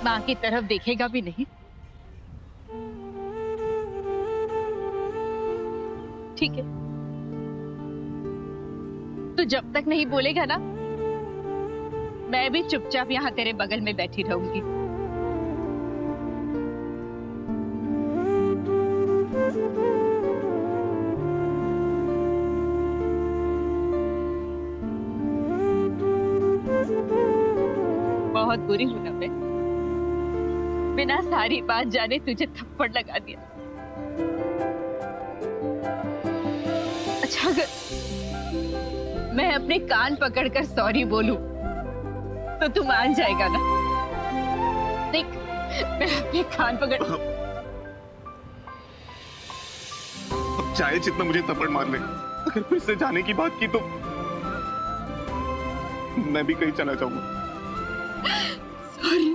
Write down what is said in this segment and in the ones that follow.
माँ की तरफ देखेगा भी नहीं। ठीक है, तू जब तक नहीं बोलेगा ना, मैं भी चुपचाप यहाँ तेरे बगल में बैठी रहूंगी। बहुत बुरी हूं ना मैं, बिना सारी बात जाने तुझे थप्पड़ लगा दिया। अच्छा, अगर मैं अपने कान पकड़कर सॉरी बोलूं तो तू मान जाएगा ना? देख, मैं अपने कान पकड़। अब चाहे जितना मुझे थप्पड़ मार ले, अगर फिर से जाने की बात की तो मैं भी कहीं चला जाऊंगा। सॉरी।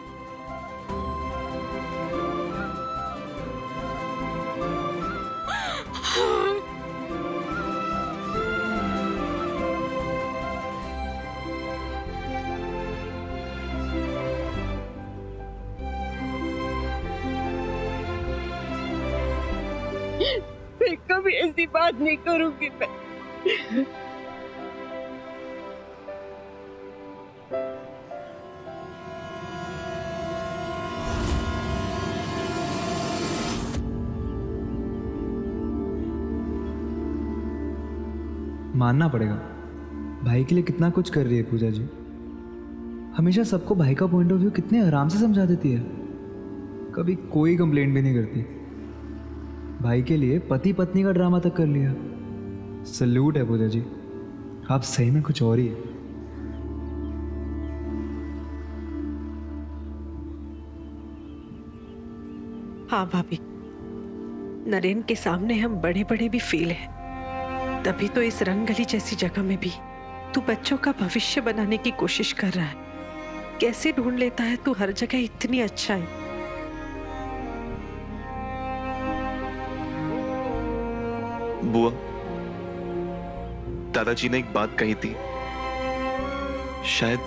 मैं कभी ऐसी बात नहीं करूंगी मैं। मानना पड़ेगा, भाई के लिए कितना कुछ कर रही है पूजा जी। हमेशा सबको भाई का पॉइंट ऑफ व्यू कितने आराम से समझा देती है, कभी कोई कंप्लेंट भी नहीं करती। भाई के लिए पति पत्नी का ड्रामा तक कर लिया। सल्यूट है पूजा जी, आप सही में कुछ और ही है। हाँ भाभी, नरेन के सामने हम बड़े बड़े भी फेल हैं, तभी तो इस रंगगली जैसी जगह में भी तू बच्चों का भविष्य बनाने की कोशिश कर रहा है। कैसे ढूंढ लेता है तू हर जगह इतनी अच्छा है। बुआ, दादाजी ने एक बात कही थी, शायद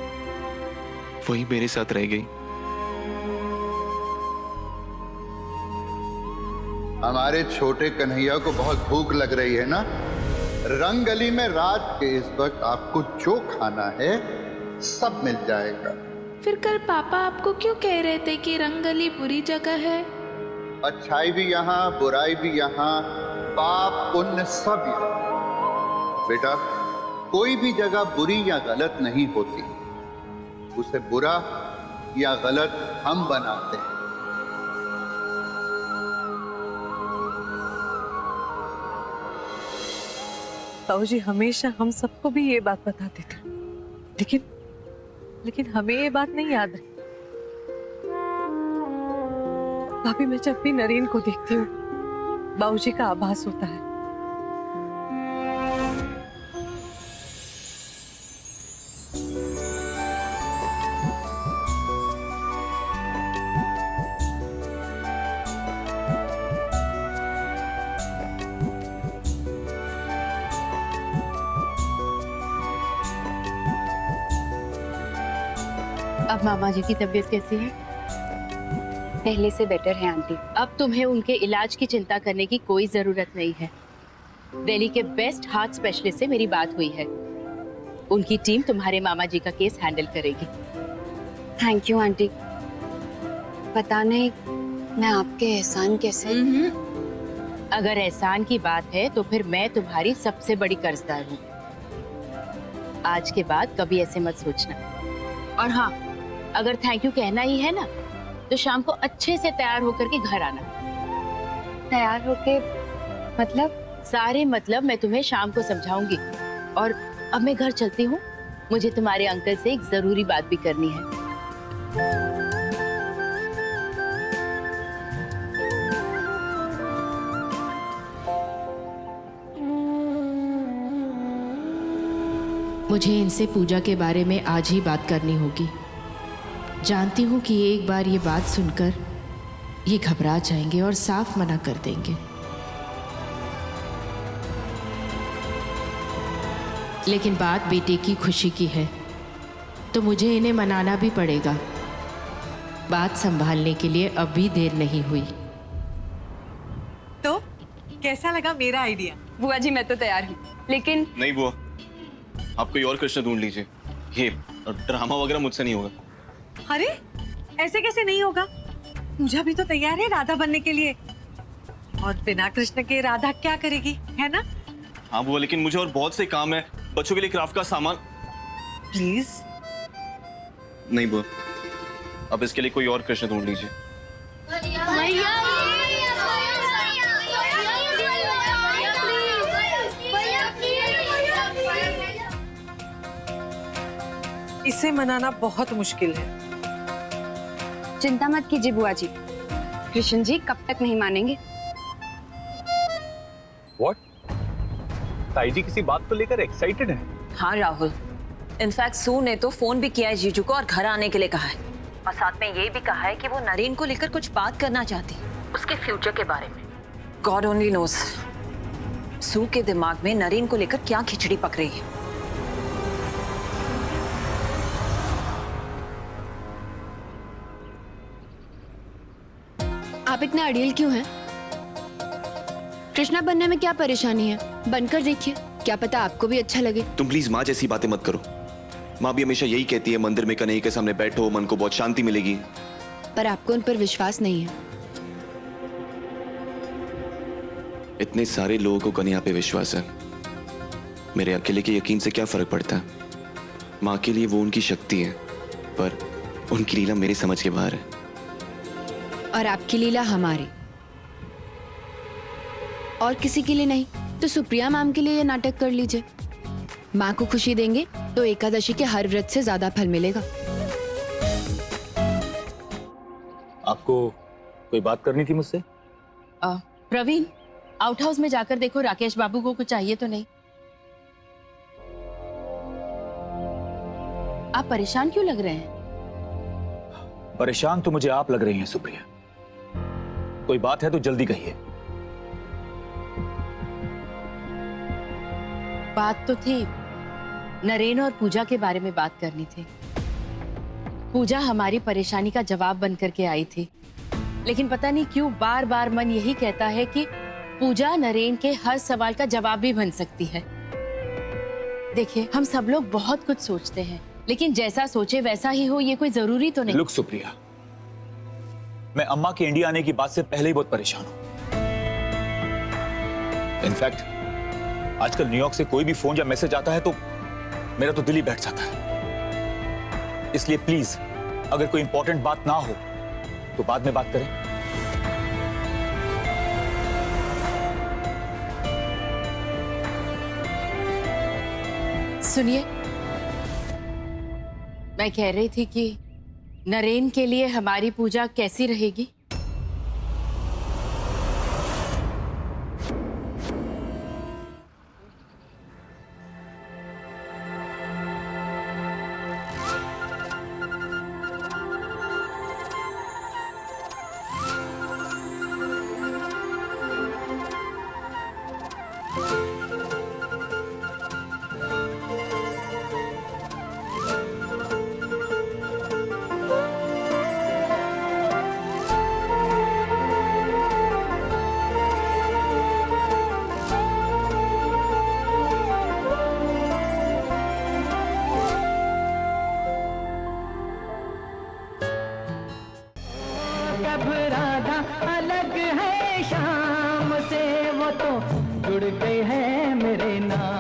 वही मेरे साथ रह गई। हमारे छोटे कन्हैया को बहुत भूख लग रही है ना? रंगगली में रात के इस वक्त आपको जो खाना है सब मिल जाएगा। फिर कल पापा आपको क्यों कह रहे थे कि रंगगली बुरी जगह है? अच्छाई भी यहाँ, बुराई भी यहाँ, पाप पुण्य सब यहाँ। बेटा, कोई भी जगह बुरी या गलत नहीं होती, उसे बुरा या गलत हम बनाते हैं। ताऊजी हमेशा हम सबको भी ये बात बताते थे, लेकिन हमें ये बात नहीं याद रही। भाभी, मैं जब भी नरेन को देखती हूँ बाबूजी का आभास होता है। अब मामा जी की तबीयत कैसी है? पहले से बेटर है आंटी। अब तुम्हें उनके इलाज की चिंता करने की कोई जरूरत नहीं है। दिल्ली के बेस्ट हार्ट स्पेशलिस्ट से मेरी बात हुई है, उनकी टीम तुम्हारे मामा जी का केस हैंडल करेगी। Thank you aunty. पता नहीं मैं आपके एहसान कैसे। अगर एहसान की बात है तो फिर मैं तुम्हारी सबसे बड़ी कर्जदार हूँ। आज के बाद कभी ऐसे मत सोचना। और हाँ, अगर थैंक यू कहना ही है ना, तो शाम को अच्छे से तैयार होकर के घर आना। तैयार होके मतलब? सारे मतलब मैं तुम्हें शाम को समझाऊंगी। और अब मैं घर चलती हूँ, मुझे तुम्हारे अंकल से एक जरूरी बात भी करनी है। मुझे इनसे पूजा के बारे में आज ही बात करनी होगी। जानती हूँ कि एक बार ये बात सुनकर ये घबरा जाएंगे और साफ मना कर देंगे, लेकिन बात बेटे की खुशी की है तो मुझे इन्हें मनाना भी पड़ेगा। बात संभालने के लिए अब भी देर नहीं हुई। तो कैसा लगा मेरा आइडिया? बुआ जी मैं तो तैयार हूँ, लेकिन नहीं बुआ, आप कोई और कृष्ण ढूंढ लीजिए। ये ड्रामा वगैरह मुझसे नहीं होगा। अरे ऐसे कैसे नहीं होगा? पूजा भी तो तैयार है राधा बनने के लिए, और बिना कृष्ण के राधा क्या करेगी, है ना? हाँ बुआ, लेकिन मुझे और बहुत से काम है, बच्चों के लिए क्राफ्ट का सामान। प्लीज। नहीं बुआ, अब इसके लिए कोई और कृष्ण ढूंढ लीजिए। इसे मनाना बहुत मुश्किल है। चिंता मत कीजिए बुआ जी, कृष्ण जी कब तक नहीं मानेंगे। What? ताई जी किसी बात को लेकर एक्साइटेड है? हाँ राहुल, इनफैक्ट सू ने तो फोन भी किया है जीजू को और घर आने के लिए कहा है, और साथ में ये भी कहा है कि वो नरेन को लेकर कुछ बात करना चाहती है, उसके फ्यूचर के बारे में। गॉड ओनली नोस सू के दिमाग में नरेन को लेकर क्या खिचड़ी पक रही है। आप इतने अड़ियल क्यों हैं? कृष्णा बनने में क्या परेशानी है? बनकर देखिए, क्या पता आपको भी अच्छा लगे। तुम प्लीज माँ जैसी बातें मत करो। माँ भी हमेशा यही कहती है, मंदिर में कन्हैया के सामने बैठो, मन को बहुत शांति मिलेगी। पर आपको उन पर विश्वास नहीं है। इतने सारे लोगों को कन्हैया पे विश्वास है, मेरे अकेले के यकीन से क्या फर्क पड़ता है? माँ के लिए वो उनकी शक्ति है, पर उनकी लीला मेरी समझ के बाहर है। और आपकी लीला हमारी, और किसी के लिए नहीं। तो सुप्रिया मैम के लिए ये नाटक कर लीजिए। माँ को खुशी देंगे तो एकादशी के हर व्रत से ज्यादा फल मिलेगा। आपको कोई बात करनी थी मुझसे? प्रवीण, आउट हाउस में जाकर देखो राकेश बाबू को कुछ चाहिए तो नहीं। आप परेशान क्यों लग रहे हैं? परेशान तो मुझे आप लग रही हैं सुप्रिया। कोई बात है तो जल्दी कहिए। बात तो थी, नरेन और पूजा के बारे में बात करनी थी। पूजा हमारी परेशानी का जवाब बन करके आई थी, लेकिन पता नहीं क्यों बार बार मन यही कहता है कि पूजा नरेन के हर सवाल का जवाब भी बन सकती है। देखिए, हम सब लोग बहुत कुछ सोचते हैं, लेकिन जैसा सोचे वैसा ही हो ये कोई जरूरी तो नहीं। लुक सुप्रिया, मैं अम्मा के इंडिया आने की बात से पहले ही बहुत परेशान हूं। इनफैक्ट आजकल न्यूयॉर्क से कोई भी फोन या मैसेज आता है तो मेरा तो दिल ही बैठ जाता है। इसलिए प्लीज, अगर कोई इंपॉर्टेंट बात ना हो तो बाद में बात करें। सुनिए, मैं कह रही थी कि नरेन के लिए हमारी पूजा कैसी रहेगी? अब राधा अलग है शाम से, वो तो जुड़ गई है मेरे नाम